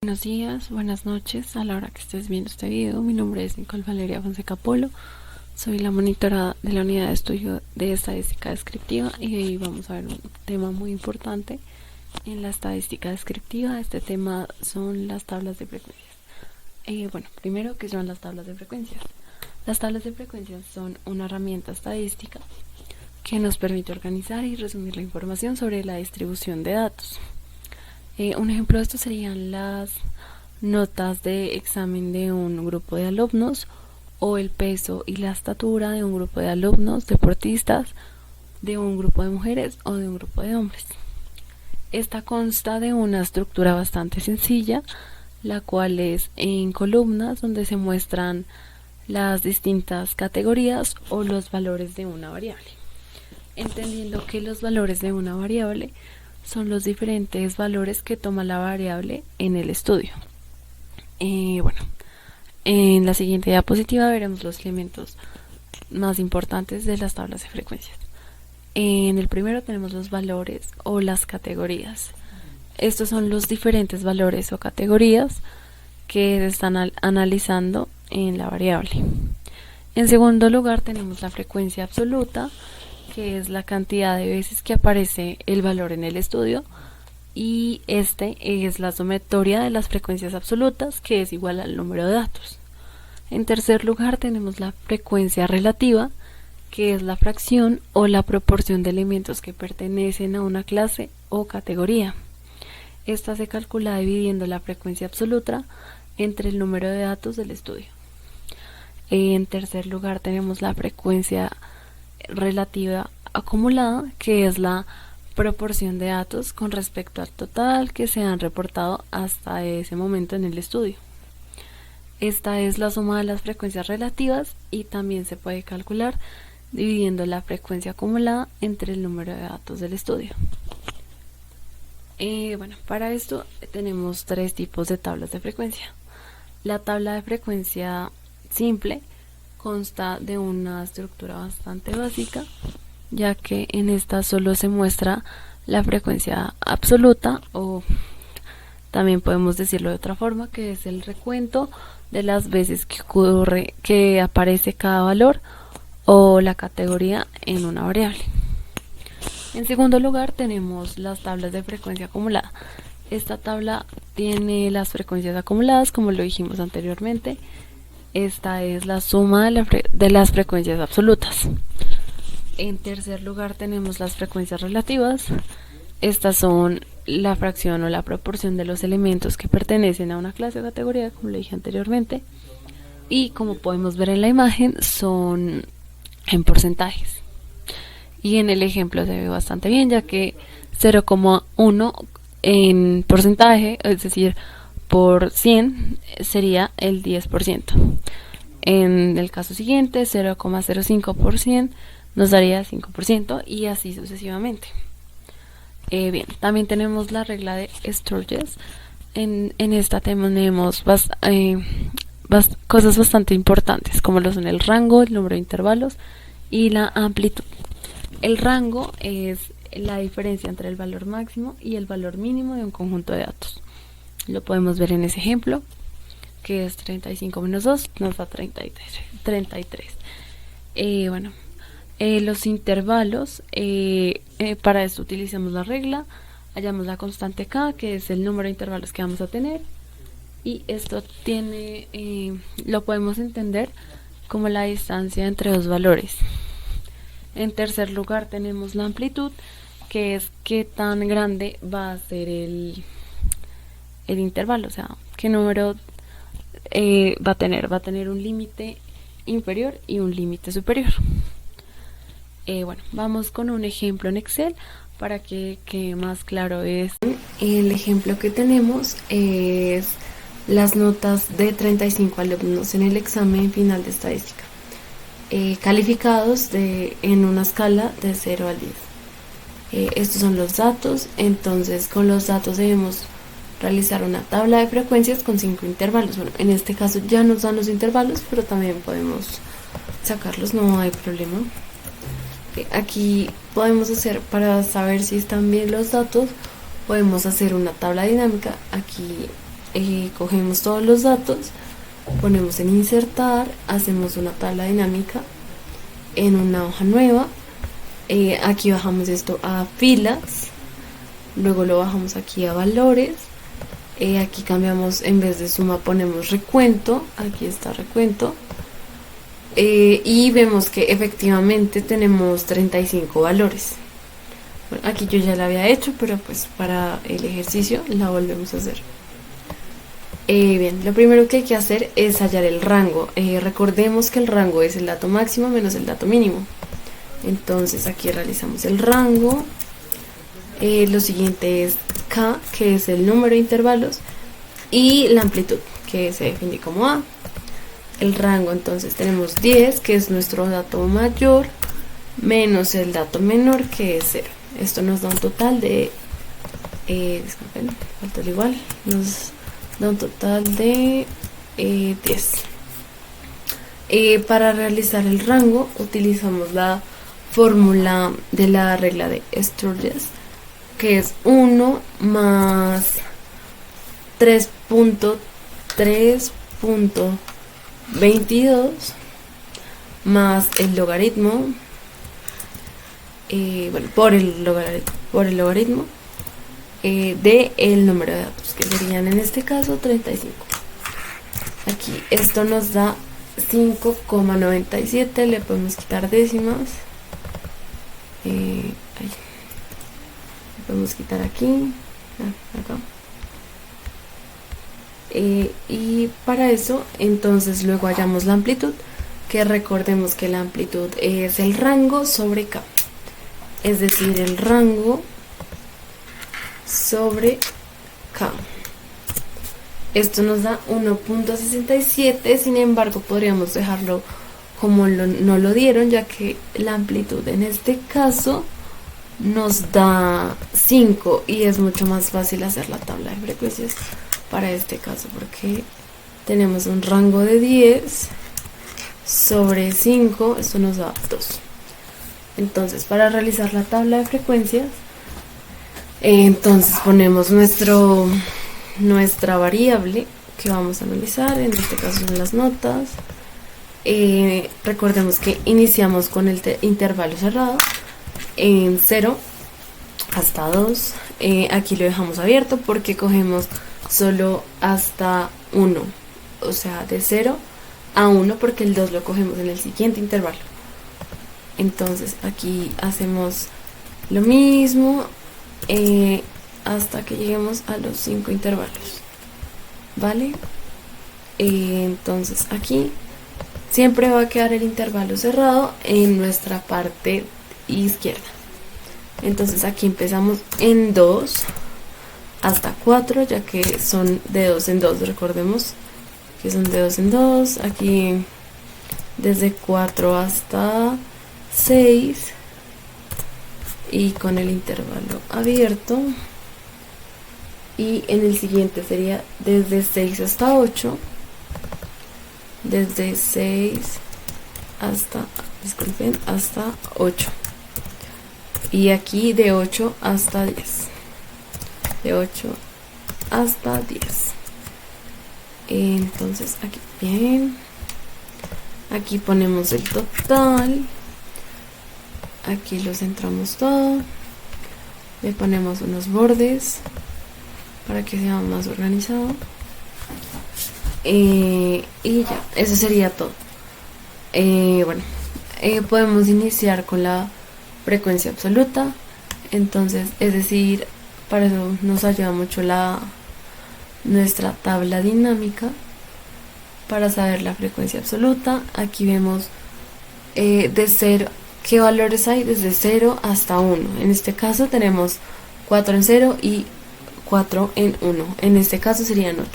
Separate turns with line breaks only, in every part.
Buenos días, buenas noches a la hora que estés viendo este video. Mi nombre es Nicole Valeria Fonseca Polo. Soy la monitora de la unidad de estudio de estadística descriptiva y hoy vamos a ver un tema muy importante en la estadística descriptiva. Este tema son las tablas de frecuencias. Primero, ¿qué son las tablas de frecuencias? Las tablas de frecuencias son una herramienta estadística que nos permite organizar y resumir la información sobre la distribución de datos. Un ejemplo de esto serían las notas de examen de un grupo de alumnos o el peso y la estatura de un grupo de alumnos, deportistas, de un grupo de mujeres o de un grupo de hombres. Esta consta de una estructura bastante sencilla, la cual es en columnas donde se muestran las distintas categorías o los valores de una variable. Entendiendo que los valores de una variable son los diferentes valores que toma la variable en el estudio. En la siguiente diapositiva veremos los elementos más importantes de las tablas de frecuencias. En el primero tenemos los valores o las categorías. Estos son los diferentes valores o categorías que se están analizando en la variable. En segundo lugar tenemos la frecuencia absoluta, que es la cantidad de veces que aparece el valor en el estudio, y este es la sumatoria de las frecuencias absolutas, que es igual al número de datos. En tercer lugar tenemos la frecuencia relativa, que es la fracción o la proporción de elementos que pertenecen a una clase o categoría. Esta se calcula dividiendo la frecuencia absoluta entre el número de datos del estudio. En tercer lugar tenemos la frecuencia relativa acumulada, que es la proporción de datos con respecto al total que se han reportado hasta ese momento en el estudio. Esta es la suma de las frecuencias relativas y también se puede calcular dividiendo la frecuencia acumulada entre el número de datos del estudio. Para esto tenemos tres tipos de tablas de frecuencia. La tabla de frecuencia simple consta de una estructura bastante básica, ya que en esta solo se muestra la frecuencia absoluta, o también podemos decirlo de otra forma, que es el recuento de las veces que aparece cada valor o la categoría en una variable. En segundo lugar tenemos las tablas de frecuencia acumulada. Esta tabla tiene las frecuencias acumuladas, como lo dijimos anteriormente. Esta es la suma de las frecuencias absolutas. En tercer lugar tenemos las frecuencias relativas. Estas son la fracción o la proporción de los elementos que pertenecen a una clase o categoría, como lo dije anteriormente. Y como podemos ver en la imagen, son en porcentajes. Y en el ejemplo se ve bastante bien, ya que 0,1 en porcentaje, es decir, por 100 sería el 10%. En el caso siguiente, 0,05% nos daría 5% y así sucesivamente. También tenemos la regla de Sturges. En esta tenemos cosas bastante importantes, como lo son el rango, el número de intervalos y la amplitud. El rango es la diferencia entre el valor máximo y el valor mínimo de un conjunto de datos. Lo podemos ver en ese ejemplo, que es 35 menos 2 nos da 33. Los intervalos, para esto utilizamos la regla, hallamos la constante k, que es el número de intervalos que vamos a tener, y esto lo podemos entender como la distancia entre dos valores. En tercer lugar tenemos la amplitud, que es qué tan grande va a ser el intervalo, o sea, qué número va a tener un límite inferior y un límite superior. Vamos con un ejemplo en Excel para que quede más claro esto. El ejemplo que tenemos es las notas de 35 alumnos en el examen final de estadística, calificados en una escala de 0 al 10. Estos son los datos. Entonces, con los datos debemos realizar una tabla de frecuencias con 5 intervalos. En este caso ya nos dan los intervalos, pero también podemos sacarlos, no hay problema. Aquí podemos hacer, para saber si están bien los datos, podemos hacer una tabla dinámica. Aquí cogemos todos los datos, ponemos en insertar, hacemos una tabla dinámica en una hoja nueva. Aquí bajamos esto a filas, luego lo bajamos aquí a valores. Aquí cambiamos, en vez de suma ponemos recuento, aquí está recuento. Y vemos que efectivamente tenemos 35 valores. Bueno, aquí yo ya la había hecho, pero pues para el ejercicio la volvemos a hacer. Bien, lo primero que hay que hacer es hallar el rango. Recordemos que el rango es el dato máximo menos el dato mínimo. Entonces aquí realizamos el rango. Lo siguiente es K, que es el número de intervalos, y la amplitud, que se define como A. El rango, entonces tenemos 10, que es nuestro dato mayor, menos el dato menor, que es 0. Esto nos da un total de disculpen, falta el igual, nos da un total de 10. Para realizar el rango utilizamos la fórmula de la regla de Sturges, que es 1 más 3.3.22 más el logaritmo, por el logaritmo de el número de datos, que serían en este caso 35. Aquí esto nos da 5,97, le podemos quitar décimas, le podemos quitar aquí, acá. Y para eso entonces luego hallamos la amplitud, que recordemos que la amplitud es el rango sobre K, es decir, el rango sobre K. Esto nos da 1.67, sin embargo podríamos dejarlo como no lo dieron, ya que la amplitud en este caso nos da 5 y es mucho más fácil hacer la tabla de frecuencias para este caso, porque tenemos un rango de 10 sobre 5, esto nos da 2. Entonces, para realizar la tabla de frecuencias, entonces ponemos nuestra variable que vamos a analizar, en este caso son las notas. Recordemos que iniciamos con el intervalo cerrado en 0 hasta 2. Aquí lo dejamos abierto porque cogemos solo hasta 1, o sea, de 0 a 1, porque el 2 lo cogemos en el siguiente intervalo. Entonces aquí hacemos lo mismo hasta que lleguemos a los 5 intervalos, ¿vale? Entonces aquí siempre va a quedar el intervalo cerrado en nuestra parte izquierda. Entonces aquí empezamos en 2 hasta 4, ya que son de 2 en 2, recordemos que son de 2 en 2. Aquí desde 4 hasta 6 y con el intervalo abierto. Y en el siguiente sería desde 6 hasta 8, desde 6 hasta 8, y aquí de 8 hasta 10, de 8 hasta 10. Entonces aquí bien, aquí ponemos el total, aquí lo centramos todo, le ponemos unos bordes para que sea más organizado, y ya, eso sería todo. Podemos iniciar con la frecuencia absoluta. Entonces, es decir, para eso nos ayuda mucho nuestra tabla dinámica para saber la frecuencia absoluta. Aquí vemos de 0, qué valores hay desde 0 hasta 1. En este caso tenemos 4 en 0 y 4 en 1. En este caso serían 8.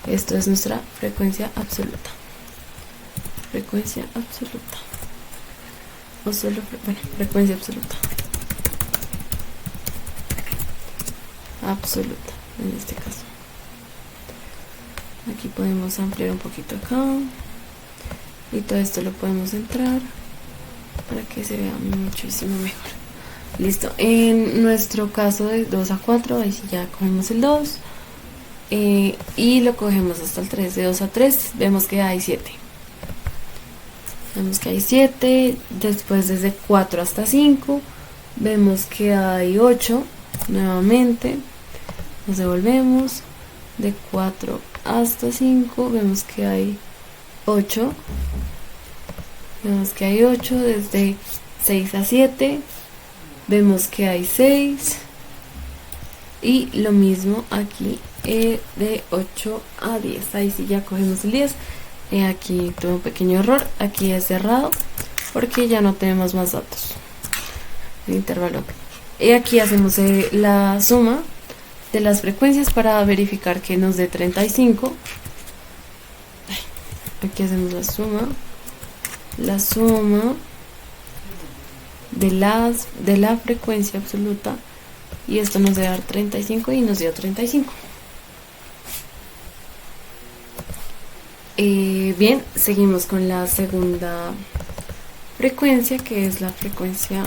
Esto es nuestra frecuencia absoluta. Frecuencia absoluta. O solo, frecuencia absoluta. Absoluta, en este caso. Aquí podemos ampliar un poquito acá. Y todo esto lo podemos centrar para que se vea muchísimo mejor. Listo. En nuestro caso de 2 a 4, ahí sí ya cogemos el 2 y lo cogemos hasta el 3. De 2 a 3 vemos que hay 7. Vemos que hay 7. Después desde 4 hasta 5 vemos que hay 8. Nuevamente nos devolvemos. De 4 hasta 5 vemos que hay 8. Vemos que hay 8. Desde 6 a 7 vemos que hay 6. Y lo mismo aquí de 8 a 10. Ahí sí ya cogemos el 10. Aquí tuve un pequeño error. Aquí es cerrado porque ya no tenemos más datos. El intervalo. Y aquí hacemos la suma de las frecuencias para verificar que nos dé 35. Aquí hacemos la suma. La suma de la frecuencia absoluta. Y esto nos debe dar 35 y nos dio 35. Bien, seguimos con la segunda frecuencia, que es la frecuencia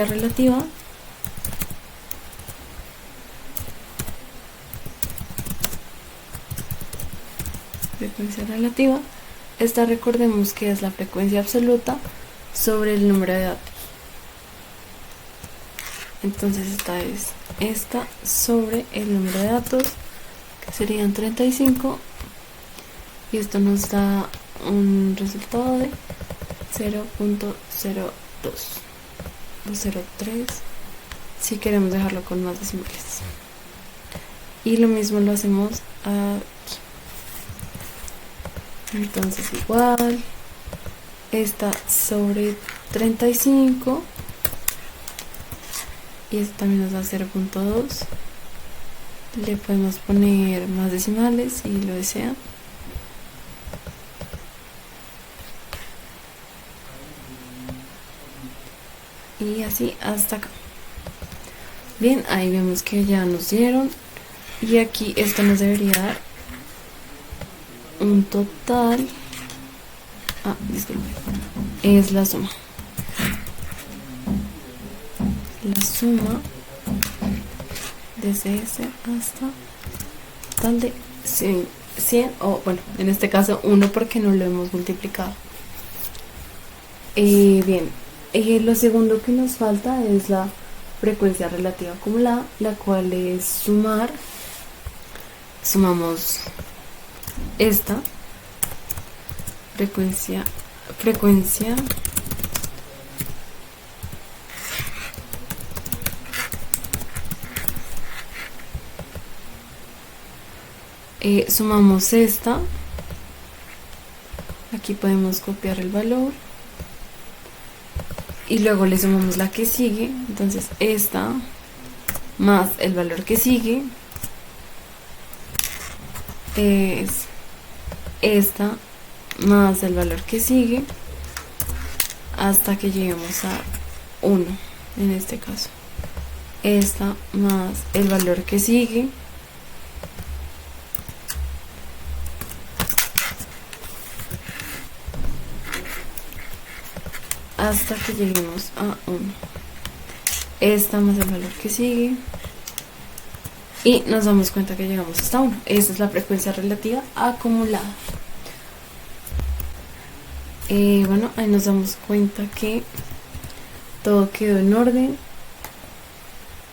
relativa. Frecuencia relativa. Esta recordemos que es la frecuencia absoluta sobre el número de datos. Entonces esta sobre el número de datos, que serían 35, y esto nos da un resultado de 0.02 o 0.3 si queremos dejarlo con más decimales. Y lo mismo lo hacemos aquí. Entonces igual, esta sobre 35, y esto también nos da 0.2. Le podemos poner más decimales si lo desean. Y así hasta acá. Bien, ahí vemos que ya nos dieron. Y aquí esto nos debería dar un total. Disculpe. Es la suma. La suma desde ese hasta tal de 100, o bueno, en este caso 1 porque no lo hemos multiplicado. Bien, lo segundo que nos falta es la frecuencia relativa acumulada, la cual es sumamos esta frecuencia sumamos esta. Aquí podemos copiar el valor y luego le sumamos la que sigue. Entonces esta más el valor que sigue es esta más el valor que sigue hasta que lleguemos a 1. En este caso esta más el valor que sigue hasta que lleguemos a 1. Esta más el valor que sigue y nos damos cuenta que llegamos hasta 1. Esta es la frecuencia relativa acumulada. Bueno, ahí nos damos cuenta que todo quedó en orden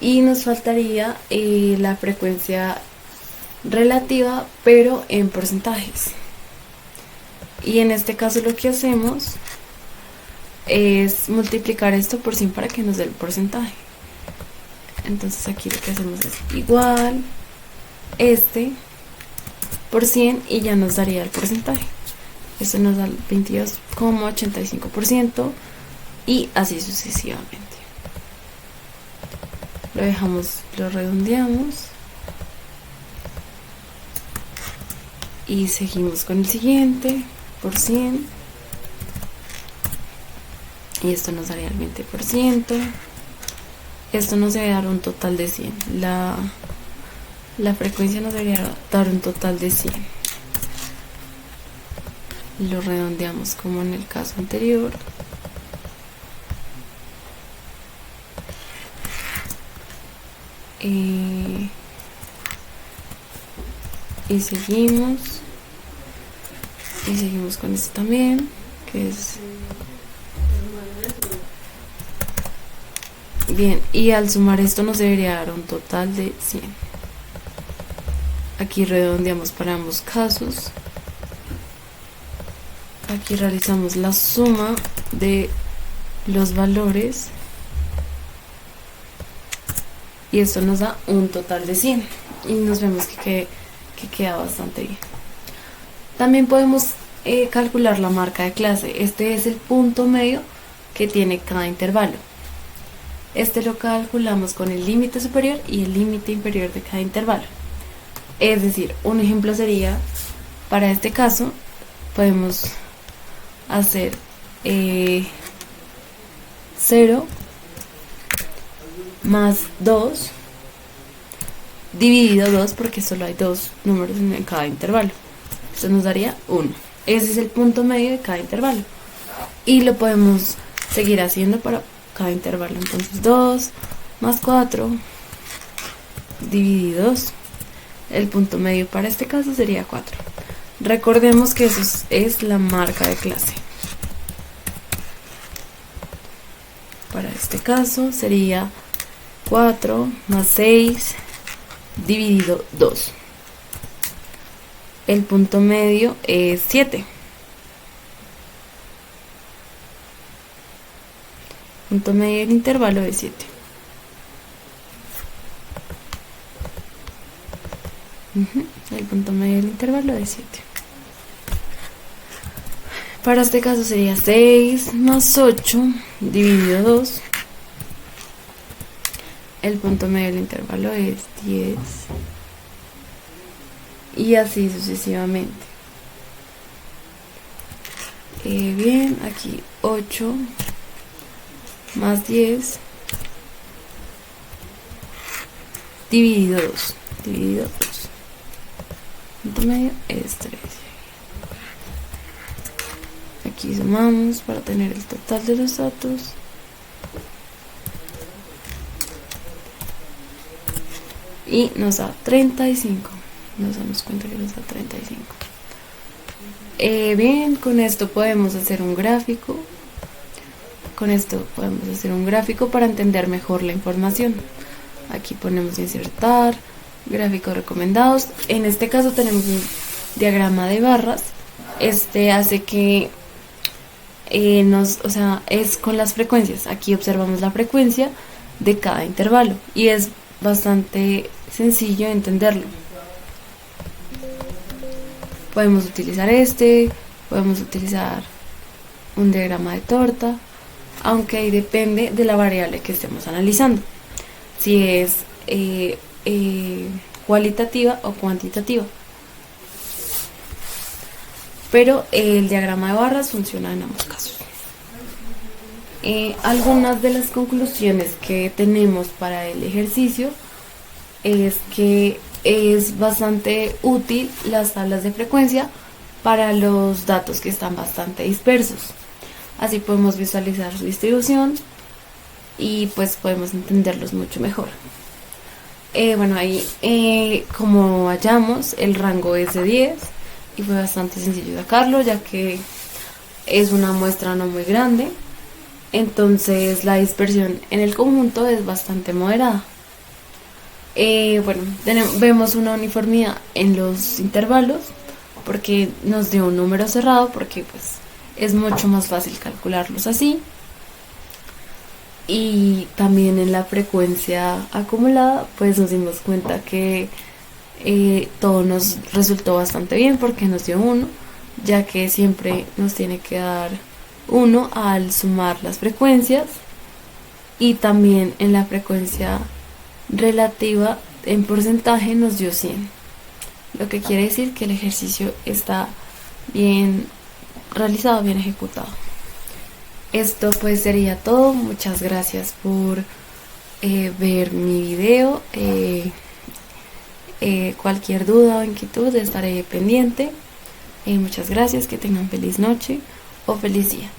y nos faltaría la frecuencia relativa pero en porcentajes. Y en este caso lo que hacemos es multiplicar esto por 100 para que nos dé el porcentaje. Entonces aquí lo que hacemos es igual este por 100 y ya nos daría el porcentaje. Esto nos da el 22,85% y así sucesivamente. Lo dejamos, lo redondeamos y seguimos con el siguiente por 100 y esto nos daría el 20%. Esto nos debe dar un total de 100. La frecuencia nos debería dar un total de 100. Lo redondeamos como en el caso anterior Y seguimos. Y seguimos con esto también, que es... Bien, y al sumar esto nos debería dar un total de 100. Aquí redondeamos para ambos casos. Aquí realizamos la suma de los valores. Y esto nos da un total de 100. Y nos vemos que queda bastante bien. También podemos calcular la marca de clase. Este es el punto medio que tiene cada intervalo. Este lo calculamos con el límite superior y el límite inferior de cada intervalo. Es decir, un ejemplo sería, para este caso, podemos hacer 0 más 2 dividido 2, porque solo hay dos números en cada intervalo. Esto nos daría 1. Ese es el punto medio de cada intervalo. Y lo podemos seguir haciendo para cada intervalo. Entonces 2 más 4 dividido 2. El punto medio para este caso sería 4. Recordemos que eso es la marca de clase. Para este caso sería 4 más 6 dividido 2. El punto medio es 7. Punto medio del intervalo es 7. El punto medio del intervalo es 7. Para este caso sería 6 más 8 dividido 2. El punto medio del intervalo es 10. Y así sucesivamente. Bien, aquí 8 más 10 dividido 2. Dividido 2. Punto medio es 3. Aquí sumamos para tener el total de los datos. Y nos da 35. Nos damos cuenta que nos da 35. Bien, con esto podemos hacer un gráfico. Con esto podemos hacer un gráfico para entender mejor la información. Aquí ponemos insertar, gráficos recomendados. En este caso tenemos un diagrama de barras. Este hace que es con las frecuencias. Aquí observamos la frecuencia de cada intervalo y es bastante sencillo entenderlo. Podemos utilizar podemos utilizar un diagrama de torta, aunque ahí depende de la variable que estemos analizando, si es cualitativa o cuantitativa. Pero el diagrama de barras funciona en ambos casos. Algunas de las conclusiones que tenemos para el ejercicio es que es bastante útil las tablas de frecuencia para los datos que están bastante dispersos. Así podemos visualizar su distribución y pues podemos entenderlos mucho mejor. Bueno, ahí como hallamos, el rango es de 10 y fue bastante sencillo sacarlo, ya que es una muestra no muy grande. Entonces la dispersión en el conjunto es bastante moderada. Bueno, vemos una uniformidad en los intervalos porque nos dio un número cerrado, porque pues es mucho más fácil calcularlos así. Y también en la frecuencia acumulada pues nos dimos cuenta que todo nos resultó bastante bien, porque nos dio 1, ya que siempre nos tiene que dar 1 al sumar las frecuencias. Y también en la frecuencia relativa en porcentaje nos dio 100, lo que quiere decir que el ejercicio está bien realizado, bien ejecutado. Esto pues sería todo. Muchas gracias por ver mi video. Cualquier duda o inquietud estaré pendiente. Muchas gracias, que tengan feliz noche o feliz día.